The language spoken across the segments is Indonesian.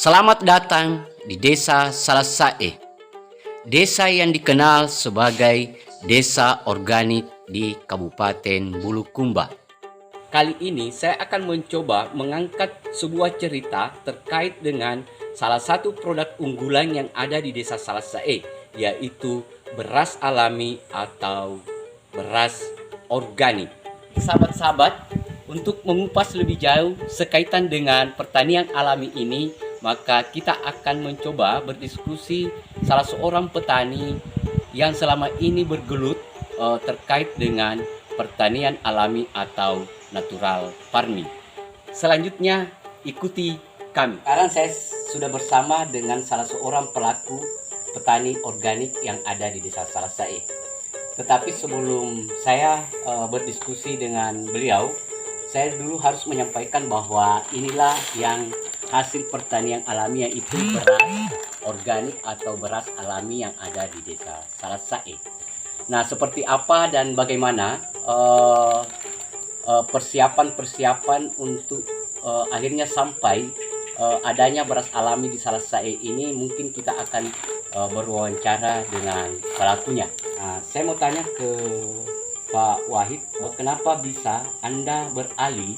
Selamat datang di Desa Salasae, desa yang dikenal sebagai desa organik di Kabupaten Bulukumba. Kali ini saya akan mencoba mengangkat sebuah cerita terkait dengan salah satu produk unggulan yang ada di Desa Salasae, yaitu beras alami atau beras organik. Sahabat-sahabat, untuk mengupas lebih jauh sekaitan dengan pertanian alami ini, maka kita akan mencoba berdiskusi salah seorang petani yang selama ini bergelut terkait dengan pertanian alami atau natural farming. Selanjutnya ikuti kami. Sekarang saya sudah bersama dengan salah seorang pelaku petani organik yang ada di Desa Salasae. Tetapi sebelum saya berdiskusi dengan beliau, saya dulu harus menyampaikan bahwa inilah yang hasil pertanian alami, yaitu beras organik atau beras alami yang ada di Desa Salasae. Nah, seperti apa dan bagaimana persiapan untuk akhirnya sampai adanya beras alami di Salasae ini, mungkin kita akan berwawancara dengan pelakunya. Nah, saya mau tanya ke Pak Wahid, kenapa bisa Anda beralih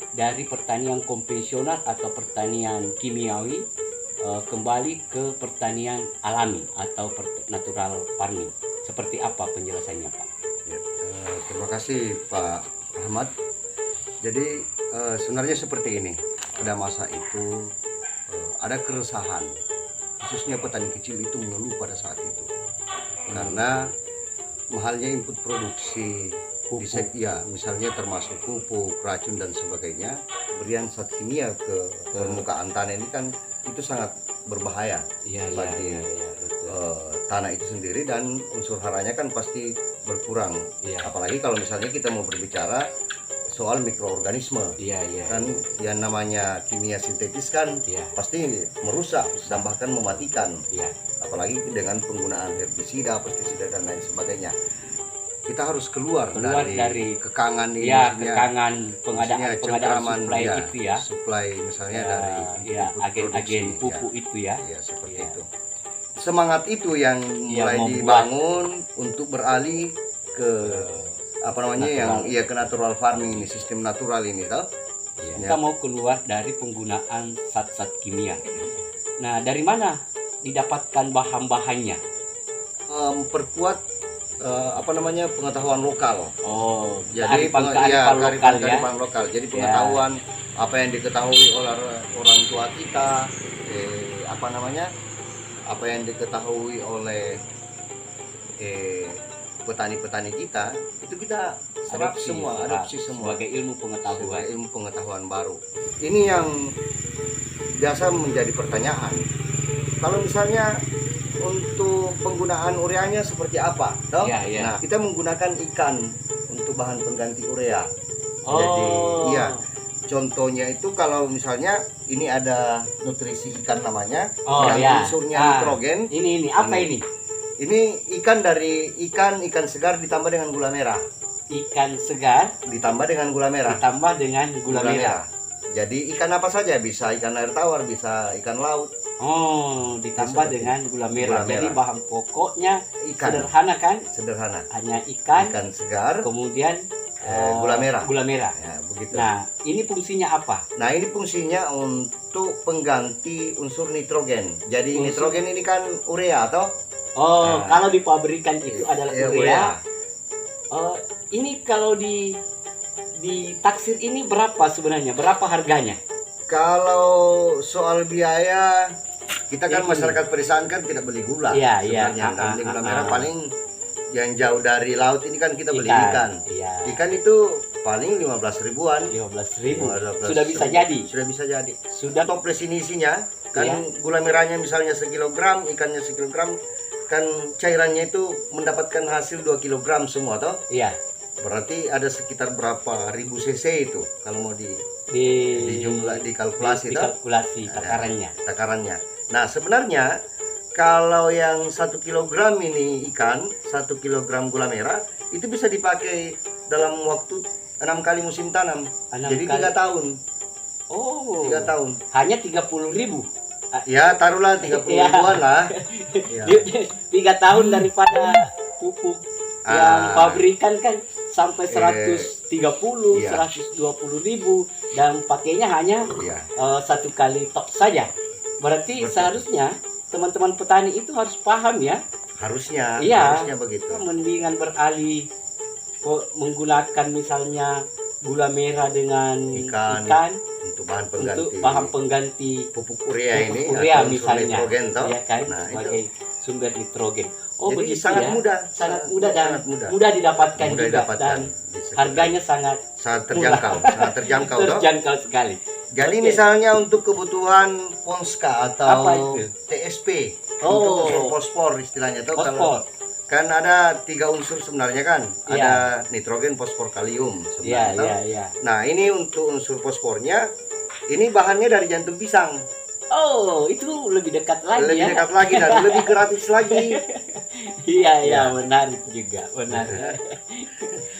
dari pertanian konvensional atau pertanian kimiawi kembali ke pertanian alami atau natural farming? Seperti apa penjelasannya, Pak? Ya, terima kasih Pak Ahmad. Jadi sebenarnya seperti ini. Pada masa itu ada keresahan, khususnya petani kecil itu mengeluh pada saat itu karena mahalnya input produksi ya, misalnya termasuk pupuk, racun dan sebagainya. Berian zat kimia ke permukaan tanah ini kan itu sangat berbahaya bagi tanah itu sendiri, dan unsur haranya kan pasti berkurang. Apalagi kalau misalnya kita mau berbicara soal mikroorganisme, kan yang namanya kimia sintetis kan pasti merusak dan bahkan mematikan. Apalagi dengan penggunaan herbisida, pestisida dan lain sebagainya. Kita harus keluar dari kekangan ini, kekangan pengadaan suplai itu suplai misalnya dari agen-agen pupuk itu seperti itu. Semangat itu yang mulai dibangun untuk beralih ke ke natural farming ini, sistem natural ini kita mau keluar dari penggunaan zat-zat kimia. Nah, dari mana didapatkan bahan-bahannya? Perkuat pengetahuan lokal. Jadi kearifan lokal. Jadi pengetahuan apa yang diketahui oleh orang tua kita, apa yang diketahui oleh petani-petani kita, itu kita adopsi semua sebagai ilmu pengetahuan baru. Ini yang biasa menjadi pertanyaan. Kalau misalnya untuk penggunaan ureanya seperti apa, Nah, kita menggunakan ikan untuk bahan pengganti urea. Jadi contohnya itu kalau misalnya ini ada nutrisi ikan namanya, yang unsurnya nitrogen. Ini apa ini? Ini ikan ikan segar ditambah dengan gula merah. Ikan segar ditambah dengan gula merah. merah. Jadi ikan apa saja, bisa ikan air tawar, bisa ikan laut. Ditambah dengan gula merah. Jadi bahan pokoknya ikan. Sederhana kan? Sederhana. Hanya ikan segar, kemudian gula merah. Ya, begitu. Nah, ini fungsinya apa? Nah, ini fungsinya untuk pengganti unsur nitrogen. Jadi nitrogen ini kan urea atau? Kalau di pabrikan itu adalah urea. Ini kalau di taksir ini berapa sebenarnya? Berapa harganya? Kalau soal biaya, kita kan masyarakat pedesaan kan tidak beli gula. Sebenarnya beli gula merah paling yang jauh dari laut ini kan kita beli ikan. Ikan itu paling 15 ribuan. 15.000. Sudah bisa jadi. Sudah toples ini isinya kan gula merahnya misalnya sekilogram, ikannya sekilogram, kan cairannya itu mendapatkan hasil 2 kilogram semua toh? Berarti ada sekitar berapa ribu cc itu kalau mau dikalkulasi takarannya. Nah, sebenarnya kalau yang 1 kilogram ini ikan, 1 kilogram gula merah itu bisa dipakai dalam waktu 6 kali musim tanam. Jadi 3 tahun. 3 tahun. Hanya 30.000. Ya taruhlah 30 Iya. ribuan lah. Ya. 3 tahun daripada pupuk yang pabrikan kan sampai 130, Iya. 120 ribu dan pakainya hanya Iya. satu kali tok saja. Berarti Betul. seharusnya teman-teman petani itu harus paham ya, Harusnya, Iya. harusnya begitu. mendingan beralih menggunakan misalnya gula merah dengan Ikan. ikan Untuk bahan pengganti. untuk bahan pengganti pupuk urea ini pupuk urea atau unsur misalnya, nitrogen toh. ya kan, Nah, sebagai sumber nitrogen. Oh Jadi begitu sangat ya. mudah, sangat mudah dan sangat mudah. mudah didapatkan Mudah juga didapatkan. dan Bisa harganya sangat sangat terjangkau, sangat terjangkau toh. terjangkau sekali. Jadi Oke. misalnya untuk kebutuhan Ponska atau Apa itu? TSP, Oh. untuk unsur fosfor istilahnya tuh, Fosfor. kalau kan ada 3 unsur sebenarnya kan, Iya. ada nitrogen, fosfor, kalium Iya, sebenarnya. toh. iya, iya. Nah ini untuk unsur fosfornya, ini bahannya dari jantung pisang, Oh, itu lebih dekat lagi lebih ya. dekat lagi dan lebih gratis lagi. Iya, iya, Ya. menarik juga, menarik.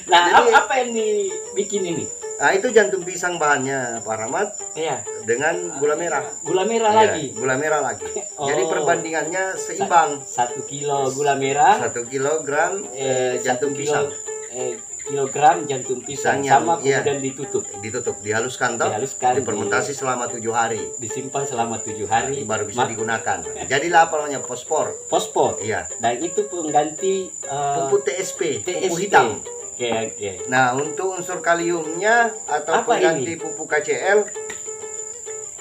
Nah, Jadi- apa yang dibikin ini? Nah itu jantung pisang bahannya Pak Rahmat Iya, dengan gula merah. gula merah Iya, lagi. gula merah lagi. Jadi Oh. perbandingannya seimbang. 1 kilo gula merah, 1 kilogram 1 jantung pisang kilogram jantung pisang Pisang yang- sama iya. kemudian ditutup, ditutup, dihaluskan toh, dihaluskan, difermentasi selama 7 hari, disimpan selama 7 hari, baru bisa digunakan. Jadilah apa namanya fosfor. fosfor. Iya, Dan itu pengganti pupuk TSP, pupuk TSP. hitam. Oke, oke. Nah, untuk unsur kaliumnya atau Apa pengganti pupuk KCl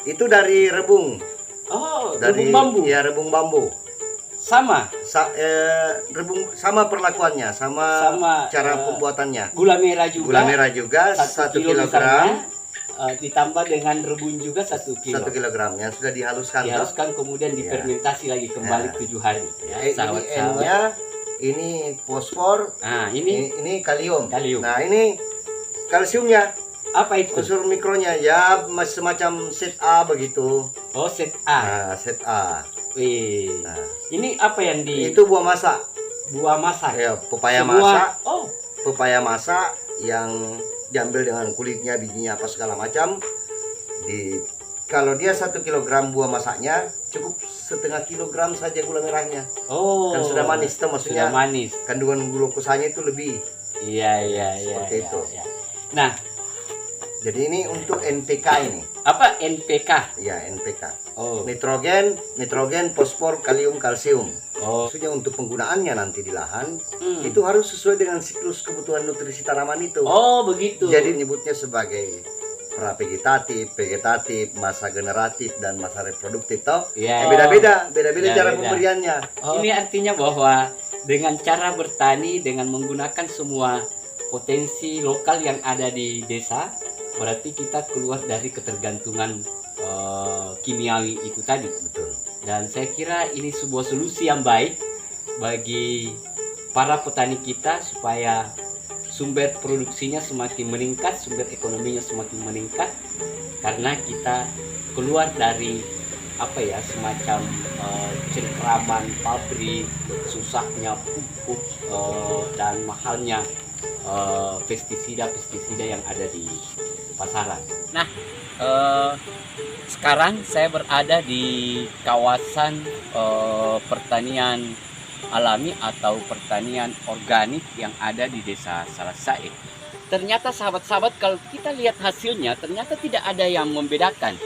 itu dari rebung, Oh, dari rebung bambu. ya rebung bambu. Sama Rebung sama perlakuannya, sama, Sama, cara pembuatannya. gula merah juga. Gula merah juga 1 1 kilo kilogram, misalnya, ditambah dengan rebung juga 1 kilo. 1 kilogram yang sudah dihaluskan toh. Dihaluskan kemudian Iya. difermentasi lagi kembali Ya. 7 hari. Ya, Ini sahabat-sahabat. N-nya, ini fosfor, Nah, ini ini kalium. kalium. Nah, ini kalsiumnya, Apa itu? unsur mikronya ya semacam set A begitu. Oh, set A. Nah, set A. Wih. Nah, Ini apa yang di itu buah masak. buah masak? Ya, pepaya Sebuah- masak, Oh, pepaya masak yang diambil dengan kulitnya, bijinya apa segala macam. Kalau dia 1 kilogram buah masaknya cukup setengah kilogram saja gula merahnya. oh. Kan sudah manis tuh, maksudnya Sudah manis. kandungan glukosanya itu lebih. Iya, iya, iya. Seperti iya, itu. iya. Nah, Jadi ini untuk NPK ini. apa NPK? Ya, NPK. Oh. Nitrogen, fosfor, kalium, kalsium. Oh. Maksudnya untuk penggunaannya nanti di lahan Hmm. itu harus sesuai dengan siklus kebutuhan nutrisi tanaman itu. Oh, begitu. Jadi nyebutnya sebagai pravegetatif, vegetatif, masa generatif dan masa reproduktif toh. Iya. Beda-beda Beda-beda. cara pemberiannya. Ini artinya bahwa dengan cara bertani dengan menggunakan semua potensi lokal yang ada di desa, berarti kita keluar dari ketergantungan kimiawi itu tadi. Betul. Dan saya kira ini sebuah solusi yang baik bagi para petani kita supaya sumber produksinya semakin meningkat, sumber ekonominya semakin meningkat karena kita keluar dari apa ya, semacam cengkraman pabrik, susahnya pupuk dan mahalnya pestisida yang ada di pasaran. Nah, sekarang saya berada di kawasan pertanian alami atau pertanian organik yang ada di Desa Salasae. Ternyata sahabat-sahabat, kalau kita lihat hasilnya ternyata tidak ada yang membedakan.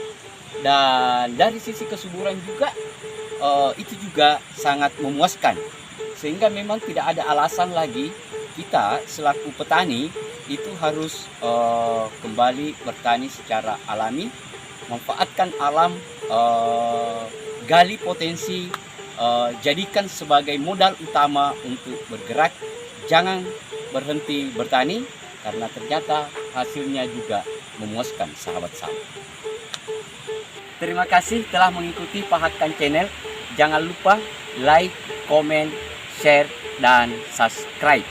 Dan dari sisi kesuburan juga itu juga sangat memuaskan. Sehingga memang tidak ada alasan lagi kita selaku petani itu harus kembali bertani secara alami, manfaatkan alam, gali potensi, jadikan sebagai modal utama untuk bergerak. Jangan berhenti bertani karena ternyata hasilnya juga memuaskan sahabat-sahabat. Terima kasih telah mengikuti Pahakan Channel. Jangan lupa like, comment, share, dan subscribe.